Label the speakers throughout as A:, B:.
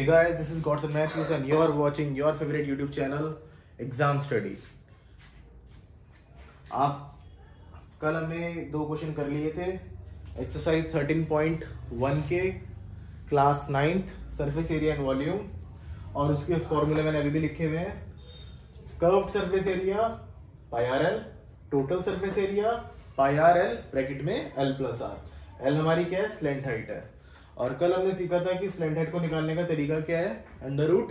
A: Hey guys, this is Godson Matthews and you are watching your favorite YouTube channel Exam Study। आप कल हमने दो question कर लिए थे एक्सरसाइज 13.1 के class 9th surface area and volume, और उसके फॉर्मूले मैंने अभी भी लिखे हुए हैं। Curved surface area pi R L, total surface area pi R L bracket में एल प्लस आर। एल हमारी क्या है? स्लेंट हाइट है। और कल हमने सीखा था कि स्लेंट हाइट को निकालने का तरीका क्या है? Under root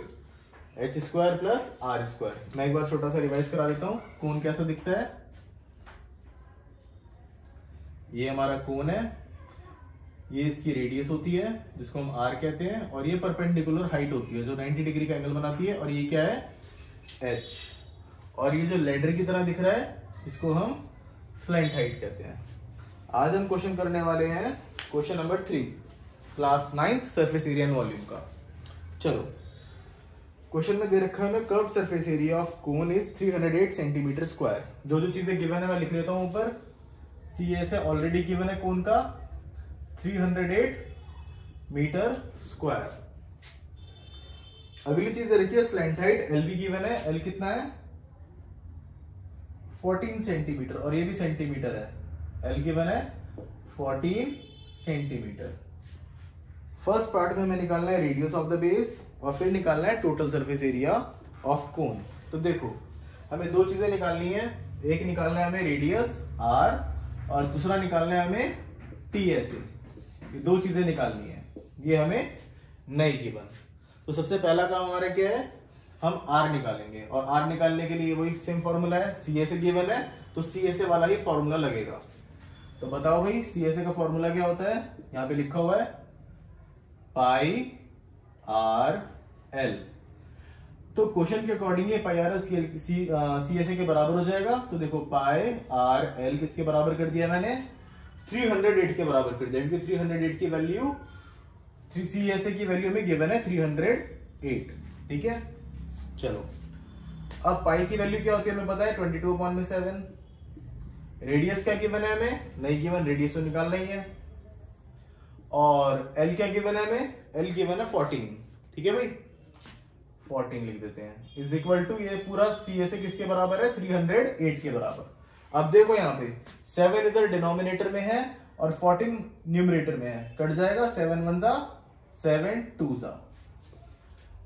A: H square plus R square. मैं एक बार छोटा सा रिवाइज करा देता हूँ। कोन कैसा दिखता है? ये हमारा कोन है, ये इसकी रेडियस होती है जिसको हम आर कहते हैं, और ये परपेंडिकुलर हाइट होती है जो 90 डिग्री का एंगल बनाती है, और ये क्या है? एच। और ये जो लेडर की तरह दिख रहा है इसको हम स्लेंट हाइट कहते हैं। आज हम क्वेश्चन करने वाले हैं question number 3 class 9th surface area and volume का। चलो, क्वेश्चन में दे रखा है, curved surface area of cone is 308 centimetre square. जो जो चीजें गिवन है मैं लिख लेता हूं ऊपर। सी एस है ऑलरेडी गिवन है कोन का 308 मीटर स्क्वायर। अगली चीज दे रखी है स्लेंट हाइट, एल भी गिवन है। एल कितना है? 14 सेंटीमीटर, और ये भी सेंटीमीटर है। एल गिवन है 14 सेंटीमीटर। फर्स्ट पार्ट में हमें निकालना है रेडियस ऑफ द बेस, और फिर निकालना है total surface area of cone. तो देखो, हमें दो चीजें निकालनी है। एक निकालना है हमें रेडियस आर, और दूसरा निकालना है हमें टी एस ए। ये दो चीजें निकालनी है, ये हमें नहीं गिवन। तो सबसे पहला काम हमारा क्या है? हम आर निकालेंगे, और आर निकालने के लिए वही सेम फॉर्मूला है। सी एस ए गिवन है तो सी एस ए वाला ही फॉर्मूला लगेगा। तो बताओ भाई, सी एस ए का फॉर्मूला क्या होता है? यहां पे लिखा हुआ है पाई आर एल। तो क्वेश्चन के अकॉर्डिंग ये pi R L C S A के बराबर हो जाएगा। तो देखो, पाई आर एल किसके बराबर कर दिया मैंने? 308 के बराबर कर दिया, क्योंकि 308 की वैल्यू सी एस ए की वैल्यू में गिवन है 308। ठीक है, चलो। अब पाई की वैल्यू क्या होती है हमें पता है, 22/7। रेडियस क्या गिवन है हमें? नहीं गिवन, रेडियस तो निकालना ही है। और एल क्या गिवन है हमें? एल गिवन है 14। ठीक है भाई, 14 लिख देते हैं। इज इक्वल टू, ये पूरा सी एस ए किसके बराबर है? 308 के बराबर। अब देखो यहाँ पे 7 इधर डिनोमिनेटर में है और 14 न्यूमरेटर में है, कट जाएगा। 7 1 जा 7 2 जा।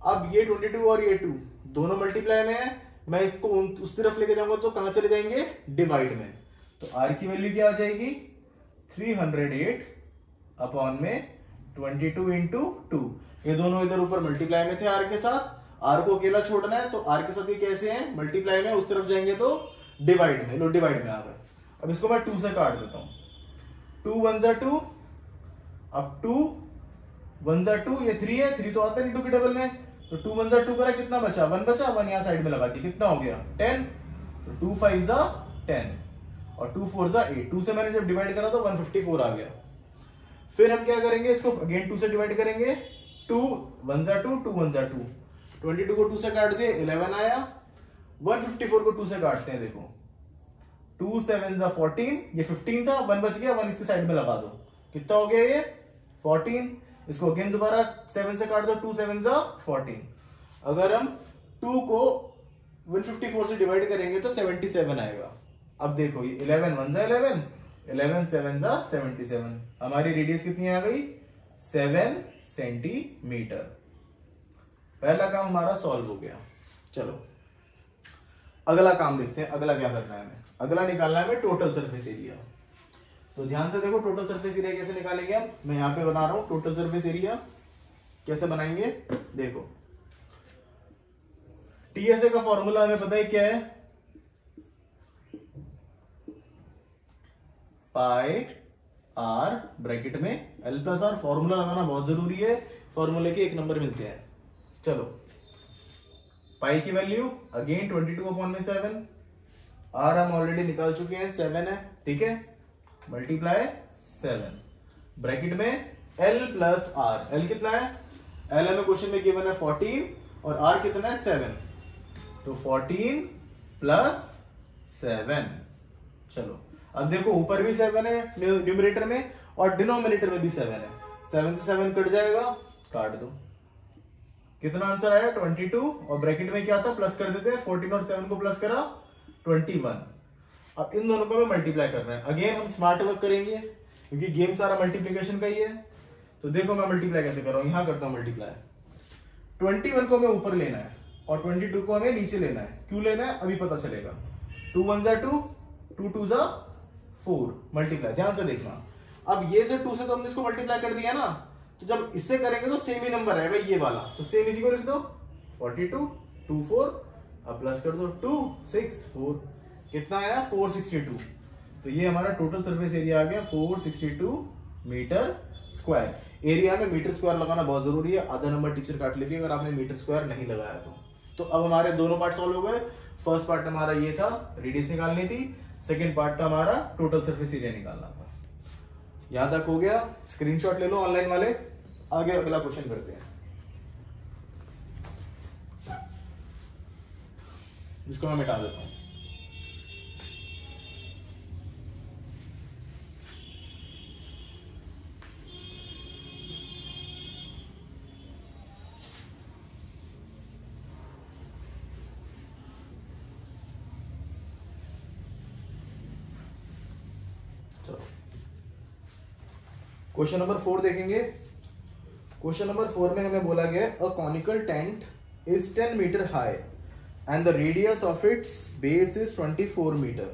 A: अब ये 22 और ये 2 दोनों मल्टीप्लाई में है। मैं इसको उस तरफ लेके जाऊंगा तो कहां चले जाएंगे? डिवाइड में। तो आर की वैल्यू क्या आ जाएगी? 308 अपॉन में 22 इंटू 2। ये दोनों इधर ऊपर मल्टीप्लाई में थे आर के साथ। आर को अकेला छोड़ना है, तो आर के साथ ये कैसे हैं? मल्टीप्लाई में। उस तरफ जाएंगे तो डिवाइड में। लो, डिवाइड में आ गए। अब इसको मैं 2 से काट देता हूं। 2 1 जा 2, अब 2 1 जा 2, ये 3 है। 3 तो आता नहीं 2 के डबल में, तो 2 1 जा 2 करा, कितना बचा? 1 बचा। 1 यहां साइड में लगाती, कितना हो गया? 10। तो 2 5 जा 10, और 2 4 जा 8। 2 से मैंने जब डिवाइड करा तो 154 आ गया। फिर हम क्या करेंगे? इसको अगेन 2 से डिवाइड करेंगे। 2 1 जा 2, 2 1 जा 2। 22 को 2 से काट दिए, 11 आया। 154 को 2 से काटते हैं, देखो 2 7 जा 14, ये 15 था, 1 बच गया। 1 इसके साइड में लगा दो, कितना हो गया ये? 14। इसको अगेन दोबारा 7 से काट दो, 2 7 जा 14। अगर हम 2 को 154 से डिवाइड करेंगे तो 77 आएगा। अब देखो, ये 11 1 जा 11, 11 7 जा 77। हमारी रेडियस कितनी आ गई? 7 सेंटीमीटर। पहला काम हमारा सॉल्व हो गया। चलो, अगला काम देखते हैं। अगला क्या करना है हमें? अगला निकालना है हमें टोटल सरफेस एरिया। तो ध्यान से देखो, टोटल सरफेस एरिया कैसे निकालेंगे। अब मैं यहां पे बना रहा हूं टोटल सरफेस एरिया। कैसे बनाएंगे? देखो, टीएसए का फॉर्मूला हमें पता है क्या है? पाई आर ब्रैकेट में एल प्लस आर। फॉर्मूला लगाना बहुत जरूरी है, फॉर्मूले के 1 नंबर मिलते हैं। चलो, पाई की वैल्यू अगेन 22/7। आर हम ऑलरेडी निकाल चुके हैं, 7 है। ठीक है, मल्टीप्लाई 7 ब्रैकेट में एल प्लस आर। एल कितना है? एल हमें क्वेश्चन में गिवन है 14, और आर कितना है? 7। तो 14 प्लस 7। चलो, अब देखो ऊपर भी 7 है न्यूमरेटर में, और डिनोमिनेटर में भी 7 है। 7 से 7 कट जाएगा, काट दो। कितना आंसर आया 22, और ब्रैकेट में क्या था प्लस कर देते हैं, 14 और 7 को प्लस करा 21। अब इन दोनों को हमें मल्टीप्लाई करना है। अगेन हम स्मार्ट वर्क करेंगे क्योंकि गेम सारा मल्टीप्लिकेशन का ही है। तो देखो मैं मल्टीप्लाई कैसे कर रहा हूं, यहां करता हूं मल्टीप्लाई। 21 को हमें ऊपर लेना है और 22 को हमें नीचे लेना है। क्यों लेना है अभी पता चलेगा। 2 1 जा 2, 2 2 जा 4, मल्टीप्लाई। ध्यान से देखना, अब ये से 2 से तो हमने इसको मल्टीप्लाई कर दिया ना, तो जब इससे करेंगे तो सेम ही नंबर आएगा ये वाला, तो सेम इसी को लिख दो 42 2 4, अब प्लस कर दो 2 6 4, कितना आया 462। तो ये हमारा टोटल सरफेस एरिया आ गया 462 मीटर स्क्वायर। एरिया में मीटर स्क्वायर लगाना बहुत जरूरी है, आधा नंबर टीचर काट लेती है अगर आपने मीटर स्क्वायर नहीं लगाया तो अब हमारे दोनों पार्ट सॉल्व हो गए। फर्स्ट पार्ट हमारा ये था, रेडियस निकालनी थी, सेकंड पार्ट था हमारा टोटल सरफेस एरिया निकालना था। यहां तक हो गया, स्क्रीनशॉट ले लो ऑनलाइन वाले। आगे अगला क्वेश्चन करते हैं, इसको मैं मिटा देता हूं। क्वेश्चन नंबर 4 देखेंगे। क्वेश्चन नंबर 4 में हमें बोला गया a conical tent is 10 metre high and the radius of its base is 24 metre.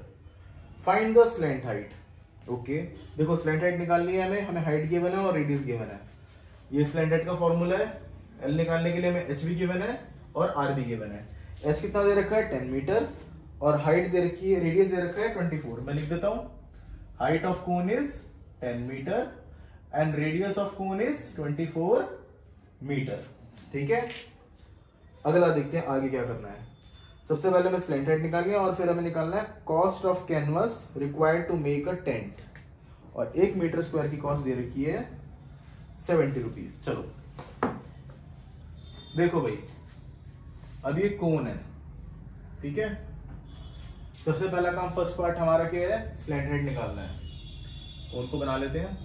A: Find the slant height. Okay, देखो स्लैंट हाइट निकालनी है हमें हाइट गिवन है और रेडियस गिवन है। ये स्लैंट हाइट का फॉर्मूला है। एल निकालने के लिए हमें एच भी गिवन है और आर भी गिवन है। एच कितना दे रखा है 10 मीटर और हाइट दे रखी है, रेडियस दे रखा है 24। मैं लिख देता हूं, height of cone is 10 metre and radius of cone is 24 metre. ठीक है, अगला देखते हैं आगे क्या करना है। सबसे पहले हमें स्लैंट हाइट निकालनी है और फिर हमें निकालना है cost of canvas required to make a tent, और 1 मीटर स्क्वायर की कॉस्ट दे रखी है 70 रुपीज। चलो देखो भाई, अब ये कोन है, ठीक है। सबसे पहला काम फर्स्ट पार्ट हमारा क्या है, स्लैंट हाइट निकालना है। कोन को बना लेते हैं।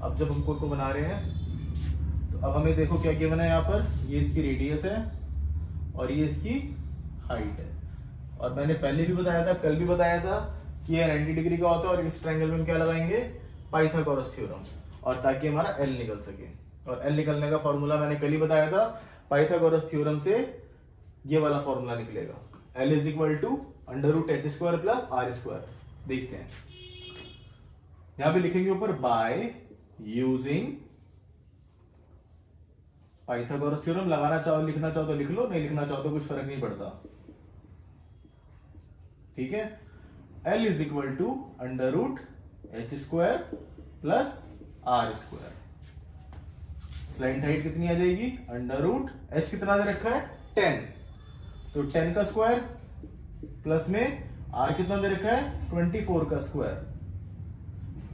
A: अब जब हम कोन को बना रहे हैं तो अब हमें देखो क्या गिवन है यहाँ पर, ये इसकी रेडियस है और ये इसकी हाइट है। और मैंने पहले भी बताया था, कल भी बताया था कि ये 90 डिग्री का होता है और इस ट्रायंगल में हम क्या लगाएंगे, पाइथागोरस थ्योरम, और ताकि हमारा एल निकल सके। और एल निकलने का फॉर्मूला मैंने कल ही बताया था, पाइथागोरस थ्योरम से ये वाला फॉर्मूला निकलेगा, L is equal to √h² plus r²। देखते हैं, यहां पे लिखेंगे ऊपर बाय यूजिंग पाइथागोरस थ्योरम। लगाना चाहो लिखना चाहो तो लिख लो, नहीं लिखना चाहो तो कुछ फर्क नहीं पड़ता। ठीक है, L is equal to √h² plus r²। Slant height कितनी आ जाएगी, √h कितना दे रखा है 10, तो 10 का स्क्वायर प्लस में r कितना दे रखा है 24 का square.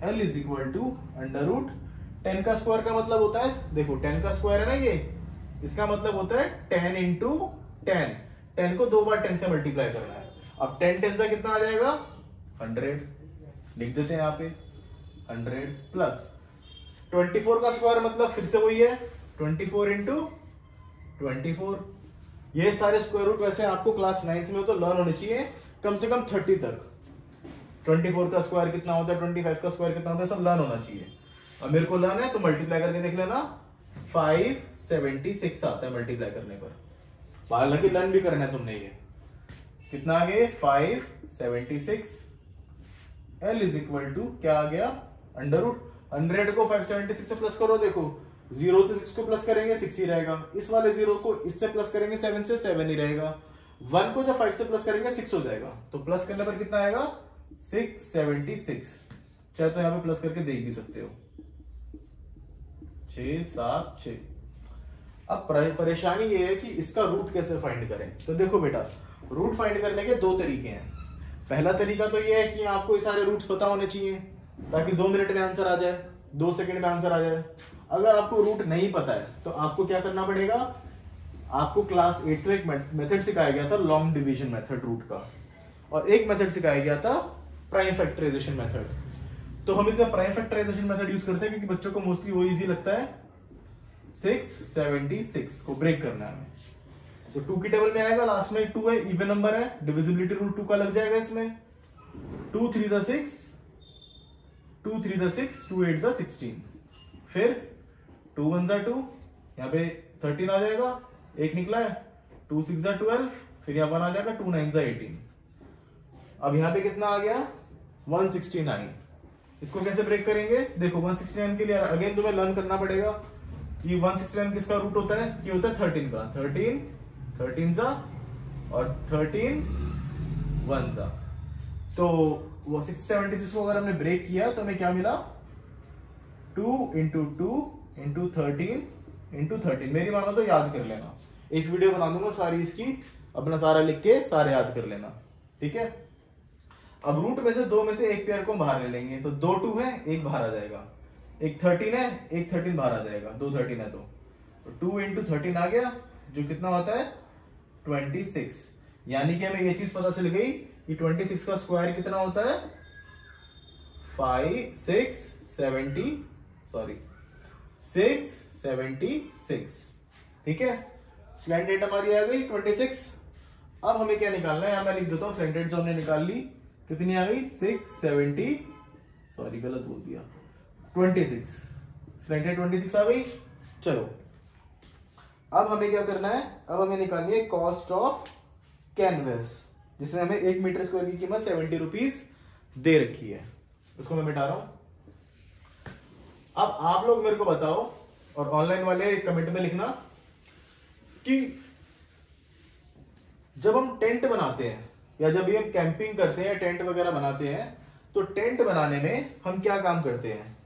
A: L is equal to √10 का स्क्वायर का मतलब होता है, देखो 10 का स्क्वायर है ना ये, इसका मतलब होता है 10 इंटू 10। 10 को 2 बार 10 से मल्टीप्लाई करना है। अब 10 10 से कितना आ जाएगा 100, लिख देते हैं यहाँ पे 100 प्लस 24 का स्क्वायर मतलब फिर से वही है 24 इंटू 24। ये सारे स्क्वायर रूट वैसे आपको क्लास 9th में तो लर्न होने चाहिए, कम से कम 30 तक। 24 का स्क्वायर कितना होता है, 25 का स्क्वायर कितना होता है, सब लर्न होना चाहिए। अब मेरे को लर्न है तो मल्टीप्लाई करके देख लेना, 576 आता है मल्टीप्लाई करने पर। हालांकि लर्न भी करना है तुमने। ये कितना आ गया 576। L इज इक्वल टू क्या आ गया, √100 को 576 से प्लस करो, देखो 0 से 6 को प्लस करेंगे 6 ही रहेगा, इस वाले 0 को इससे प्लस करेंगे 7 से 7 ही रहेगा, 1 को जब 5 से प्लस करेंगे 6 हो जाएगा, तो प्लस करने पर कितना आएगा 676। चाहे तो यहां पे प्लस करके देख भी सकते हो, 6 7 6। अब परेशानी ये है कि इसका रूट कैसे फाइंड करें। तो देखो बेटा, रूट फाइंड करने के 2 तरीके हैं। पहला तरीका तो ये है कि आपको ये सारे रूट्स पता होने चाहिए ताकि 2 मिनट में आंसर आ जाए, 2 सेकंड में आंसर आ जाए। अगर आपको रूट नहीं पता है तो आपको क्या करना पड़ेगा, आपको क्लास 8 में एक मेथड सिखाया गया था, लॉन्ग डिवीजन मेथड रूट का, और एक मेथड सिखाया गया था प्राइम फैक्टराइजेशन मेथड। तो हम इसमें प्राइम फैक्टराइजेशन मेथड यूज करते हैं क्योंकि बच्चों को मोस्टली वो इजी लगता है। 676 को ब्रेक करना है हमें। तो 2 की टेबल में आएगा, लास्ट में 2 है, इवन नंबर है, डिविजिबिलिटी रूल 2 का लग जाएगा इसमें। 2 3 जा 6, 2 3 जा 6, 2 8 जा 16, फिर 2 1 जा 2, यहाँ पे 13 आ जाएगा, एक निकला है, 2 6 जा 12, फिर यहाँ 1 आ जाएगा, 2 9 जा 18। अब यहाँ पे कितना आ गया 169। इसको कैसे ब्रेक करेंगे? देखो 169 के लिए अगेन तुम्हें लर्न करना पड़ेगा कि 169 किसका रूट होता है, ये होता है 13 का। 13 सा और 13 1 सा। तो वो 676 को अगर हमने ब्रेक किया तो हमें क्या मिला, 2 into 2 into 13 into 13। मेरी मानो तो याद कर लेना, एक वीडियो बना दूंगा सारी इसकी, अपना सारा लिख के सारे याद कर लेना, ठीक है। अब रूट में से दो में से एक पेयर को बाहर ले लेंगे, तो 2 2 है, एक बाहर आ जाएगा, एक 13 है, एक 13 बाहर आ जाएगा, 2 13 है, तो 2 into 13 आ गया, जो कितना होता है 26। यानी कि हमें ये चीज पता चल गई कि 26 का स्क्वायर कितना होता है 676, ठीक है। स्लैंट रेट हमारी आ गई 26। अब हमें क्या निकालना है, यहां मैं लिख देता हूं, स्लैंट रेट जो हमने निकाल ली कितनी आ गई 670, सॉरी गलत बोल दिया, 26। स्लैंट रेट 26 आ गई। चलो अब हमें क्या करना है, अब हमें निकालनी है कॉस्ट ऑफ कैनवस, जिसमें हमें 1 मीटर स्क्वायर की कीमत 70 रुपीज दे रखी है। उसको मैं मिटा रहा हूं। अब आप लोग मेरे को बताओ, और ऑनलाइन वाले कमेंट में लिखना कि जब हम टेंट बनाते हैं या जब भी हम कैंपिंग करते हैं, टेंट वगैरह बनाते हैं, तो टेंट बनाने में हम क्या काम करते हैं,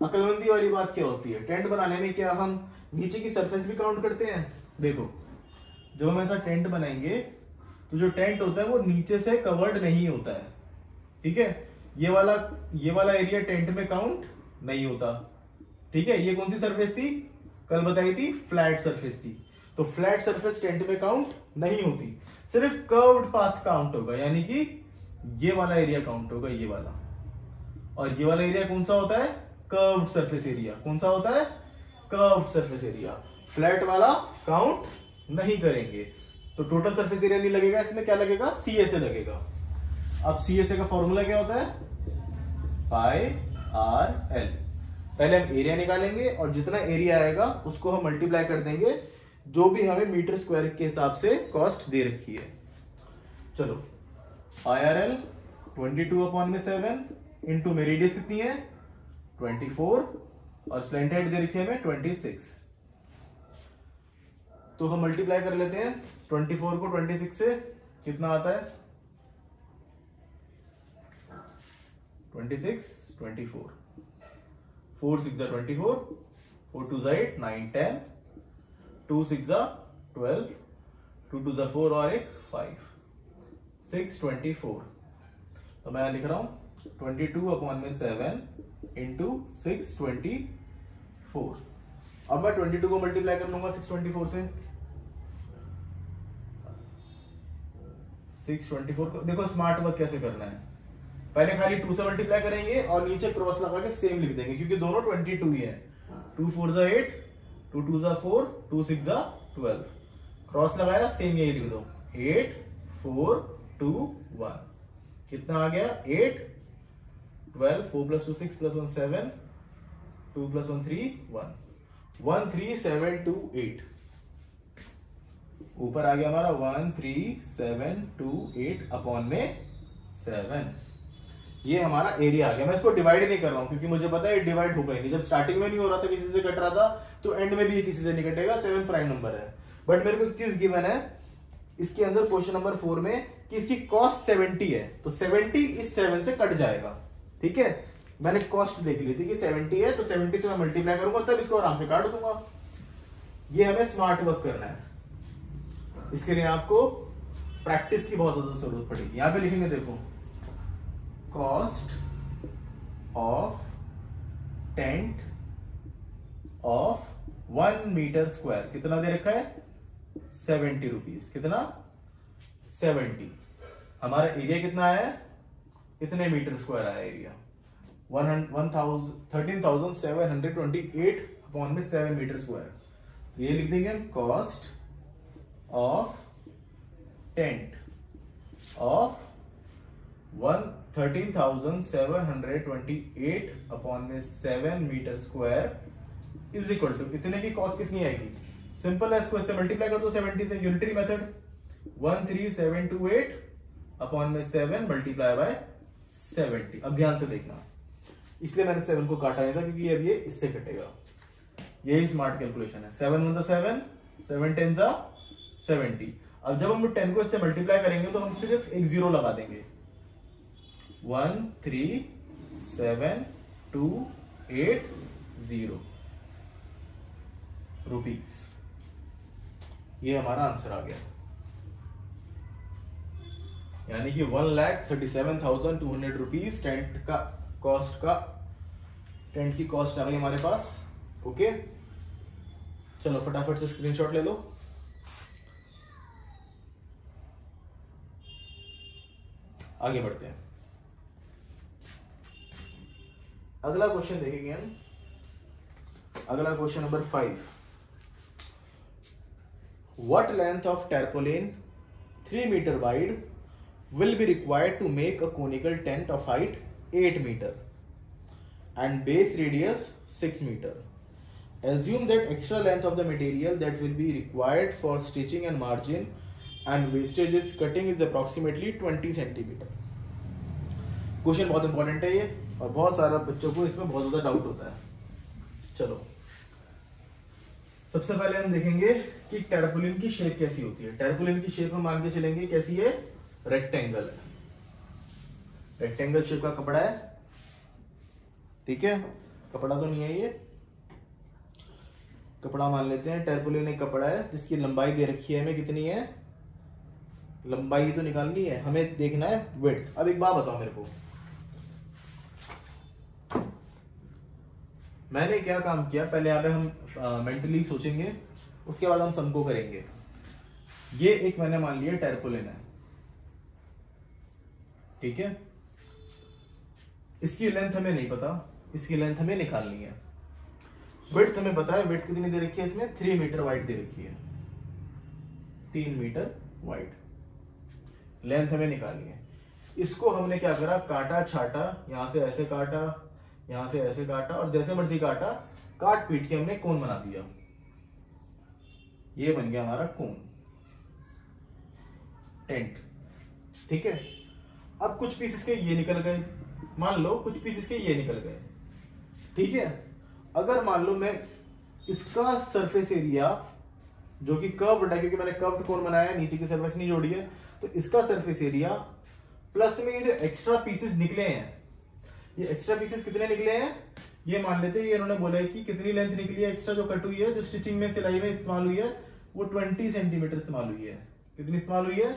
A: अकलमंदी वाली बात क्या होती है। टेंट बनाने में क्या हम नीचे की सरफेस भी काउंट करते हैं। देखो जब हम ऐसा टेंट बनाएंगे तो जो टेंट होता है वो नीचे से कवर्ड नहीं होता है, ठीक है। ये वाला एरिया टेंट में काउंट नहीं होता, ठीक है। ये कौन सी सरफेस थी, कल बताई थी, फ्लैट सरफेस थी। तो फ्लैट सरफेस टेंट में काउंट नहीं होती, सिर्फ कर्व्ड पाथ काउंट होगा, यानी कि ये वाला एरिया काउंट होगा, ये वाला। और ये वाला एरिया कौन सा होता है, कर्व्ड सरफेस एरिया। कौन सा होता है, कर्व्ड सरफेस एरिया। फ्लैट वाला काउंट नहीं करेंगे, तो टोटल सरफेस एरिया नहीं लगेगा, इसमें क्या लगेगा, CSA लगेगा। अब CSA का फॉर्मूला क्या होता है, पाई आर एल। पहले हम एरिया निकालेंगे और जितना एरिया आएगा उसको हम मल्टीप्लाई कर देंगे जो भी हमें मीटर स्क्वायर के हिसाब से कॉस्ट दे रखी है। चलो IRL 22/7 इंटू में रेडियस कितनी है 24 और स्लैंट हेड दे रखी है हमें 26। तो हम मल्टीप्लाई कर लेते हैं 24 को 26 से, कितना आता है 26 24, 4 6 जा 24, 4 2 जा 8 9 10, 2 6 जा 12, 2 2 जा 4 और एक 5, 6 24। तो मैं लिख रहा हूं 22/7 इंटू 624। अब मैं 22 को मल्टीप्लाई कर लूंगा 624 से। 624 को देखो स्मार्ट वर्क कैसे करना है, पहले खाली 2 से मल्टीप्लाई करेंगे और नीचे क्रॉस लगा के सेम लिख देंगे, क्योंकि दोनों 22 ही है। 2 4 जा 8, 2 2 जा 4, 2 6 जा 12, क्रॉस लगाया सेम यही लिख दो 8 4 2 1। कितना आ गया 8 12, 4 + 2 6 + 1 7, 2 + 1 3 1, 13728। ऊपर आ गया हमारा 13728 अपॉन में 7। ये हमारा एरिया आ गया। मैं इसको डिवाइड नहीं कर रहा हूं क्योंकि मुझे पता है डिवाइड होगा ही नहीं। जब स्टार्टिंग में नहीं हो रहा था, किसी से कट रहा था, तो एंड में भी ये किसी से नहीं कटेगा, 7 प्राइम नंबर है। बट मेरे को एक चीज गिवन है इसके अंदर क्वेश्चन नंबर 4 में कि इसकी कॉस्ट 70 है, तो 70 इस 7 से कट जाएगा, ठीक है। मैंने कॉस्ट देख ली थी कि 70 है, तो 70 से मैं मल्टीप्लाई करूंगा तब इसको आराम से काट दूंगा। ये हमें स्मार्ट वर्क करना है, इसके लिए आपको प्रैक्टिस की बहुत ज्यादा जरूरत पड़ेगी। यहां पे लिखेंगे देखो cost of tent of 1 metre square कितना दे रखा है 70 रुपीज। कितना 70। हमारा एरिया कितना आया, कितने मीटर स्क्वायर आया एरिया 13,728 अपॉन में 7 मीटर स्क्वायर, ये लिख देंगे cost of tent of 13,728 upon में 7 metre square is equal to, इतने की कॉस्ट कितनी आएगी? सिंपल है, इसको इससे मल्टीप्लाई कर दो 70 से, यूनिटरी मेथड 13728 अपॉन में 7 मल्टीप्लाई बाय 70। अब ध्यान से देखना, इसलिए मैंने 7 को काटा नहीं था क्योंकि अब ये इससे कटेगा, यही स्मार्ट कैलकुलेशन है। 7 1 7, 7 10 70। अब जब हम 10 को इससे मल्टीप्लाई करेंगे तो हम सिर्फ एक जीरो लगा देंगे, 13728 रुपीज, ये हमारा आंसर आ गया। यानी कि 1,37,200 रुपीज टेंट का कॉस्ट टेंट की कॉस्ट आ गई हमारे पास। ओके, चलो फटाफट से स्क्रीनशॉट ले लो। आगे बढ़ते हैं, अगला क्वेश्चन देखेंगे हम। अगला question number 5, what length of tarpaulin 3 metre wide will be required to make a conical tent of height 8 meter and base radius 6 meter. Assume that extra length of the material that will be required for stitching and margin and wastage is cutting is approximately 20 centimeter. Question बहुत important है ये, और बहुत सारा बच्चों को इसमें बहुत ज्यादा डाउट होता है। चलो सबसे पहले हम देखेंगे कि टैर्पोलिन की शेप कैसी होती है। टैर्पोलिन की शेप हम मान के चलेंगे कैसी है, रेक्टेंगल है, रेक्टेंगल शेप का कपड़ा है, ठीक है। कपड़ा तो नहीं है ये, कपड़ा मान लेते हैं। टैर्पोलिन एक कपड़ा है जिसकी लंबाई दे रखी है हमें, कितनी है लंबाई तो निकालनी है, हमें देखना है विड्थ। अब एक बात बताओ मेरे को, मैंने क्या काम किया, पहले यहाँ पे हम मेंटली सोचेंगे, उसके बाद हम सम को करेंगे। ये एक मैंने मान लिया टैर्पोलिन है, ठीक है। इसकी लेंथ हमें नहीं पता, इसकी लेंथ हमें निकालनी है। विड्थ हमें पता है, विड्थ कितनी दे रखी है इसमें, 3 मीटर वाइड दे रखी है, 3 मीटर वाइड। लेंथ हमें निकालनी है। इसको हमने क्या करा, काटा छाटा, यहां से ऐसे काटा, यहां से ऐसे काटा, और जैसे मर्जी काटा, काट पीट के हमने कोन बना दिया। ये बन गया हमारा कोन, टेंट, ठीक है। अब कुछ पीसेस के ये निकल गए, मान लो कुछ पीसेस के ये निकल गए, ठीक है। अगर मान लो मैं इसका सरफेस एरिया जो कि कर्व्ड है, क्योंकि मैंने कर्व्ड कोन बनाया है, नीचे की सरफेस नहीं जोड़ी है, तो इसका सरफेस एरिया प्लस में ये जो एक्स्ट्रा पीसेस निकले हैं, ये एक्स्ट्रा पीसेस कितने निकले हैं, ये मान लेते हैं, ये इन्होंने बोला है कि कितनी लेंथ निकली है एक्स्ट्रा जो कट हुई है, जो स्टिचिंग में सिलाई में इस्तेमाल हुई है, वो 20 सेंटीमीटर इस्तेमाल हुई है। कितनी इस्तेमाल हुई है,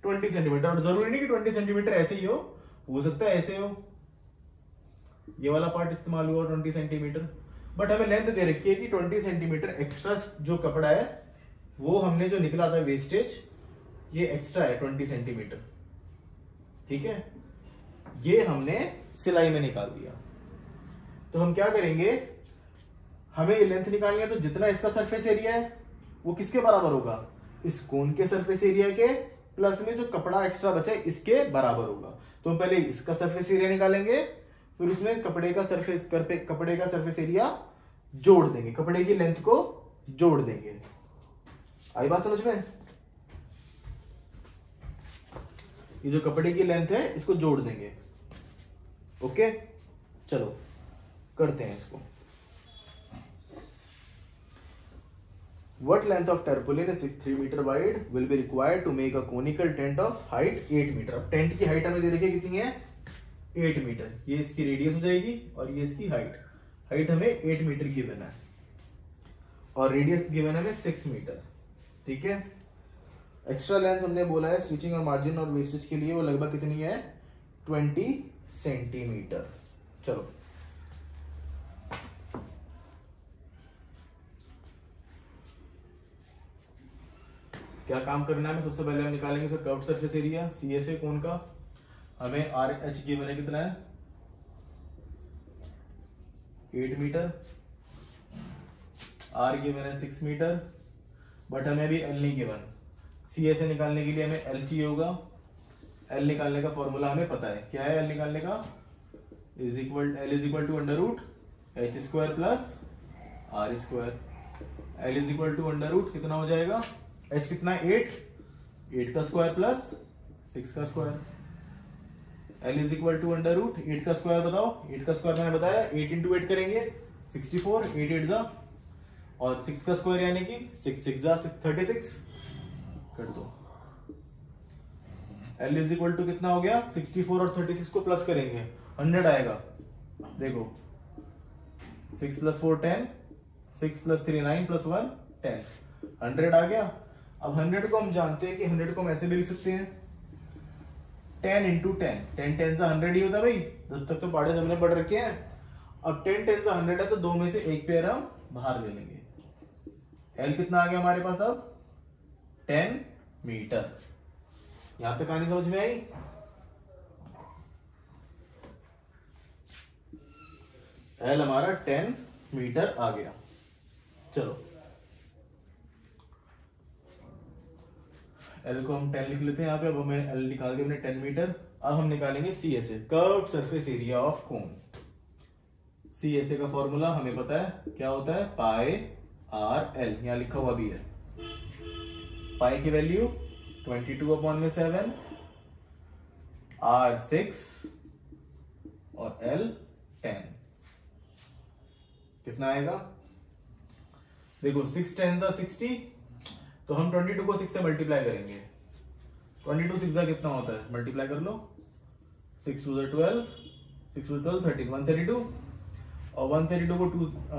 A: 20 सेंटीमीटर। और जरूरी नहीं कि 20 सेंटीमीटर ऐसे ही हो सकता है ऐसे हो, ये वाला पार्ट इस्तेमाल हुआ 20 सेंटीमीटर, बट हमें लेंथ दे रखी है कि 20 सेंटीमीटर एक्स्ट्रा जो कपड़ा है, वो हमने जो निकला था वेस्टेज, ये एक्स्ट्रा है 20 सेंटीमीटर, ठीक है। ये हमने सिलाई में निकाल दिया। तो हम क्या करेंगे, हमें ये लेंथ निकालनी है, तो जितना इसका सरफेस एरिया है वो किसके बराबर होगा, इस कोन के सरफेस एरिया के प्लस में जो कपड़ा एक्स्ट्रा बचा है इसके बराबर होगा। तो हम पहले इसका सरफेस एरिया निकालेंगे, फिर उसमें कपड़े का सरफेस एरिया जोड़ देंगे, कपड़े की लेंथ को जोड़ देंगे। आई बात समझ में, ये जो कपड़े की लेंथ है इसको जोड़ देंगे। ओके, चलो करते हैं इसको। What length of tarpaulin is 3 meter wide will be required to make a conical tent of height 8 meter। अब टेंट की हाइट हमें दे रखी है कितनी है, 8 मीटर। ये इसकी रेडियस हो जाएगी और ये इसकी हाइट हमें 8 मीटर गिवन है, और रेडियस गिवन है हमें 6 मीटर, ठीक है। एक्स्ट्रा लेंथ हमने बोला है स्टिचिंग और मार्जिन और वेस्टेज के लिए, वो लगभग कितनी है, 20 सेंटीमीटर। चलो क्या काम करना है, सबसे पहले हम निकालेंगे sir curved surface area CSA कोन का। हमें RH गिवन है कितना है, 8 मीटर, आर गिवन है 6 मीटर, बट हमें अभी एल नहीं गिवन। सी ए से निकालने के लिए हमें एल चाहिए होगा। एल निकालने का फॉर्मूला हमें पता है, क्या है एल निकालने का, L is equal to under root H square plus R square. L is equal to under root कितना हो जाएगा, एच कितना है 8 का स्क्वायर प्लस 6 का square. L is equal to under root 8 का स्क्वायर बताओ, 8 का स्क्वायर मैंने बताया 8 इंटू 8 करेंगे 64, 8 8 जा, और 6 का स्क्वायर यानी कि 6 6 जा 36 कर दो। L इज इक्वल टू कितना हो गया, 64 और 36 को प्लस करेंगे 100 आएगा। देखो 6 प्लस 4 10, 6 प्लस 3 9 प्लस 1 10, 100 आ गया। अब 100 को हम जानते हैं कि 100 को हम ऐसे भी लिख सकते हैं 10 इंटू 10, 10 10 से 100 ही होता है भाई, 10 तक तो पढ़े सबने पढ़ रखे हैं। अब 10 10 से 100 है तो दो में से एक पेयर हम बाहर ले लेंगे। L कितना आ गया हमारे पास अब 10 मीटर। यहां तक कहानी समझ में आई। L हमारा 10 मीटर आ गया। चलो L को हम 10 लिख लेते हैं यहाँ पे। अब हमें L निकाल दिया हमने 10 मीटर। अब हम निकालेंगे CSA, curved surface area of cone. CSA का फॉर्मूला हमें पता है क्या होता है, पाई आर एल, यहां लिखा हुआ भी है। पाई की वैल्यू 22/7, आर 6 और एल 10। कितना आएगा, देखो 6 10 जा 60, तो हम 22 को 6 से मल्टीप्लाई करेंगे। 22 6 जा कितना होता है, मल्टीप्लाई कर लो, 6 2 जा 12, 6 2 12 13, 132, और 132 को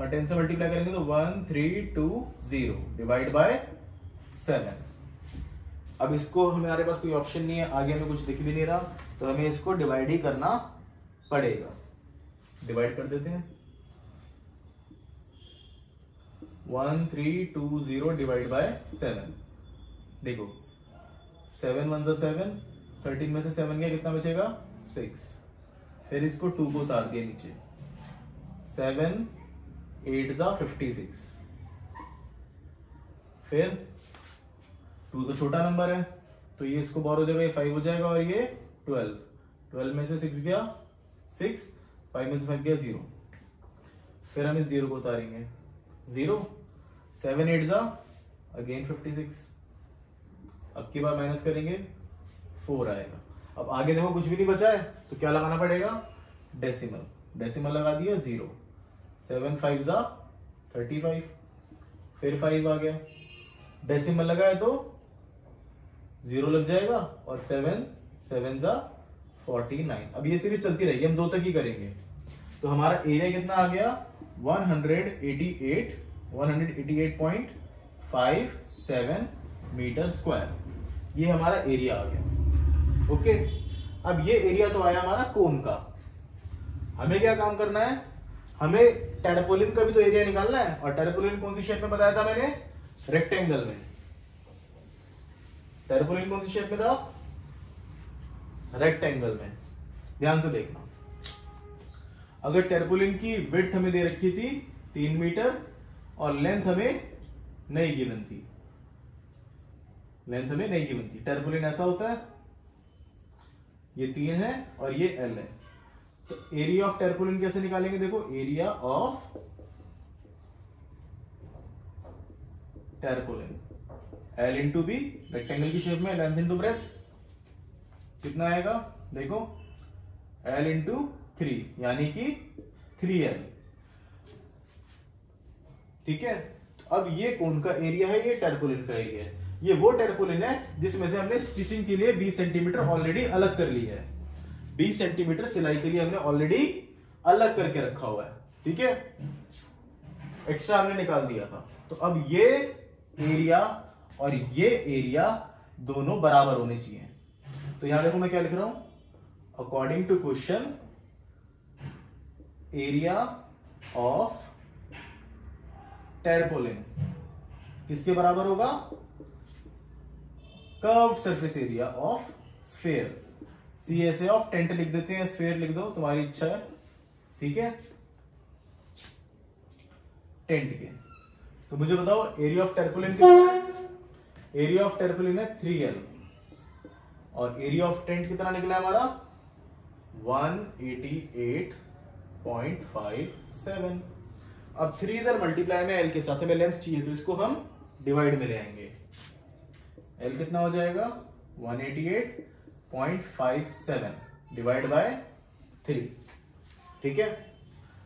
A: 10 से मल्टीप्लाई करेंगे तो 1320 डिवाइड बाय 7। अब इसको हमारे पास कोई ऑप्शन नहीं है, आगे हमें कुछ दिख भी नहीं रहा, तो हमें इसको डिवाइड ही करना पड़ेगा। डिवाइड कर देते हैं, 1320 डिवाइड बाय 7। देखो 7 1 जा 7, 13 में से 7 गया कितना बचेगा 6। फिर इसको 2 को उतार दिया नीचे, 7 8 जा 56। फिर 2 तो छोटा नंबर है तो ये इसको बाहर हो जाएगा, ये 5 हो जाएगा, और ये 12, 12 में से 6 गया 6, 5 में से 5 गया 0। फिर हम इस 0 को उतारेंगे, 0 7 8 जा अगेन 56। अब की बार माइनस करेंगे 4 आएगा। अब आगे देखो कुछ भी नहीं बचा है तो क्या लगाना पड़ेगा, डेसिमल। डेसिमल लगा दिया 0, 7 5 जा 35, फिर 5 आ गया, डेसिमल लगाए तो 0 लग जाएगा, और 7 7 जा 49। अब ये सीरीज चलती रहेगी, हम 2 तक ही करेंगे। तो हमारा एरिया कितना आ गया 188.57 मीटर स्क्वायर। ये हमारा एरिया आ गया। ओके, अब ये एरिया तो आया हमारा कोन का। हमें क्या काम करना है, हमें टेरापोलिन का भी तो एरिया निकालना है। और टेरापोलिन कौन सी शेप में बताया था मैंने, रेक्टेंगल में। टेरापोलिन कौन सी शेप में था, रेक्टेंगल में। ध्यान से देखना, अगर टेरापोलिन की विड्थ हमें दे रखी थी 3 मीटर और लेंथ हमें नहीं गिवन थी, टेरापोलिन ऐसा होता है, ये 3 है और ये L है। तो एरिया ऑफ टेरापोलिन कैसे निकालेंगे, देखो area of tarpaulin L into B, rectangle की शेप में, लेंथ इंटू ब्रेथ, कितना आएगा देखो L इंटू 3 यानी कि 3L। ठीक है, अब ये कोन का एरिया है, ये टेरापोलिन का एरिया है। ये वो टेरापोलिन है जिसमें से हमने स्टिचिंग के लिए 20 सेंटीमीटर ऑलरेडी अलग कर ली है। 20 सेंटीमीटर सिलाई के लिए हमने ऑलरेडी अलग करके रखा हुआ है। ठीक है, एक्स्ट्रा हमने निकाल दिया था। तो अब ये एरिया और ये एरिया दोनों बराबर होने चाहिए। तो यहां देखो मैं क्या लिख रहा हूं, according to question area of tarpaulin किसके बराबर होगा, curved surface area of sphere. CSA of tent लिख देते हैं, स्फीयर लिख दो, तुम्हारी इच्छा है। ठीक है, टेंट के। तो मुझे बताओ एरिया ऑफ टेरपोलिन कितना है? एरिया ऑफ टेरपोलिन है 3L और एरिया ऑफ टेंट कितना निकला है हमारा 188.57। अब 3 इधर मल्टीप्लाई में L के साथ हमें लेंथ चाहिए तो इसको हम डिवाइड में ले आएंगे। L कितना हो जाएगा 188.57 डिवाइड बाय 3। ठीक है,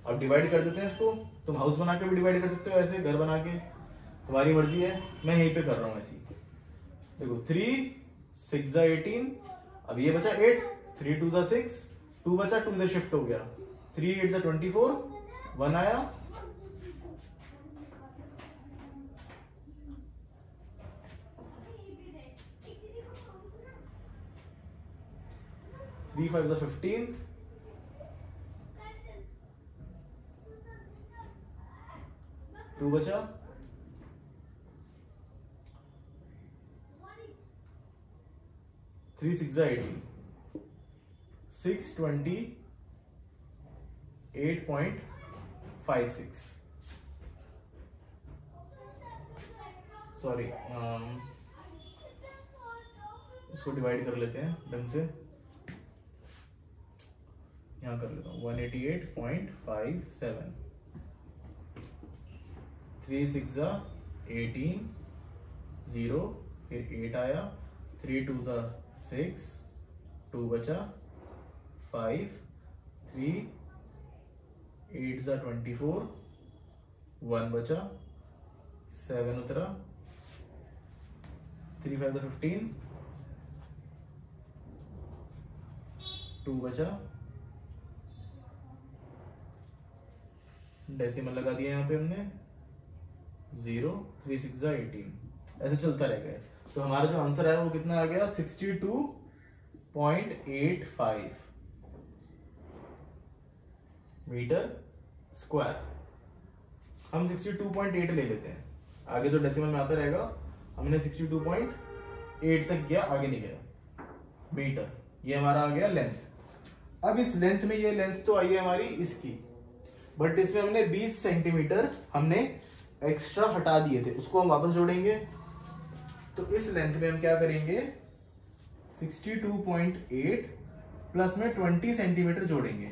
A: अब डिवाइड कर देते हैं इसको। तुम हाउस बना के भी डिवाइड कर सकते हो, ऐसे घर बना के, तुम्हारी मर्जी है। मैं यहीं पे कर रहा हूं ऐसी। देखो 3 6 जा 18, अब ये बचा 8, 3 2 जा 6, 2 बचा, 2 इधर शिफ्ट हो गया, 3 8 जा 24, 1 आया, 3 5 जा 15, 2 बचा, 3 6 जा 18, 628.56। सॉरी, इसको डिवाइड कर लेते हैं ढंग से। यहां कर लेता हूं 188.57, 3 6 जा 18, 0, फिर 8 आया, 3 2 जा 6, 2 बचा, 5, 3 8 जा 24, 1 बचा, 7 उतरा, 3 5 जा 15, 2 बचा, डेसिमल लगा दिया यहाँ पे हमने 0, 3 6 जा 18, ऐसे चलता रहेगा। तो हमारा जो आंसर है वो कितना आ गया 62.85 मीटर स्क्वायर। हम 62.8 ले लेते हैं, आगे तो डेसिमल में आता रहेगा। हमने 62.8 तक गया, आगे नहीं गया मीटर। ये हमारा आ गया लेंथ। अब इस लेंथ में ये लेंथ तो आई है हमारी इसकी, बट इसमें हमने 20 सेंटीमीटर हमने एक्स्ट्रा हटा दिए थे, उसको हम वापस जोड़ेंगे। तो इस लेंथ में हम क्या करेंगे 62.8 प्लस में 20 सेंटीमीटर जोड़ेंगे।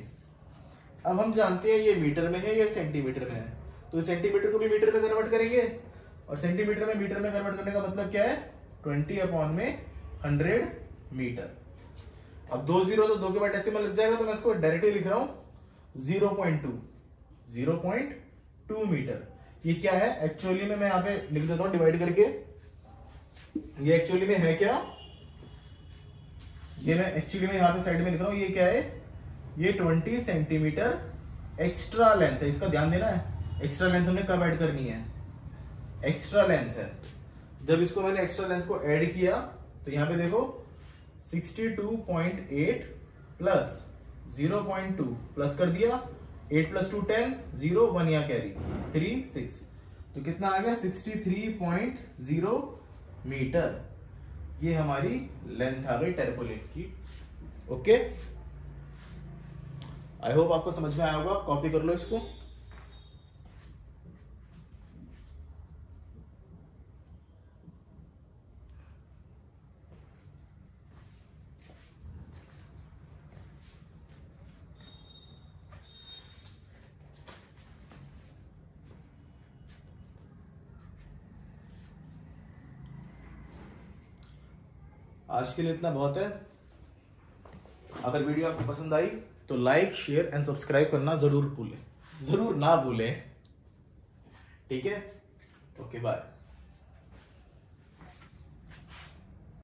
A: अब हम जानते हैं ये मीटर में है या सेंटीमीटर में है, तो सेंटीमीटर को भी मीटर में कन्वर्ट करेंगे और सेंटीमीटर में मीटर में कन्वर्ट करने का मतलब क्या है 20/100 मीटर। अब 2 0 तो 2 के बाद डेसिमल लग जाएगा, तो मैं इसको डायरेक्टली लिख रहा हूं 0.2 मीटर। ये क्या है एक्चुअली में, मैं यहां पे लिख देता हूं डिवाइड करके। ये एक्चुअली में है क्या, ये मैं एक्चुअली में यहां पे साइड में लिख रहा हूं, ये क्या है, ये 20 सेंटीमीटर एक्स्ट्रा लेंथ है। इसका ध्यान देना है, एक्स्ट्रा लेंथ हमने कब ऐड करनी है, एक्स्ट्रा लेंथ है जब इसको मैंने एक्स्ट्रा लेंथ को ऐड किया। तो यहां पे देखो 62.8 प्लस 0.2 प्लस कर दिया, 8 + 2 10, 0 1 यहाँ कैरी 3 6, तो कितना आ गया 63.0 मीटर। ये हमारी लेंथ आ गई टेरपोलिन की। ओके, आई होप आपको समझ में आया होगा। कॉपी कर लो इसको। आज के लिए इतना बहुत है। अगर वीडियो आपको पसंद आई तो लाइक शेयर एंड सब्सक्राइब करना जरूर ना भूलें। ठीक है, ओके बाय।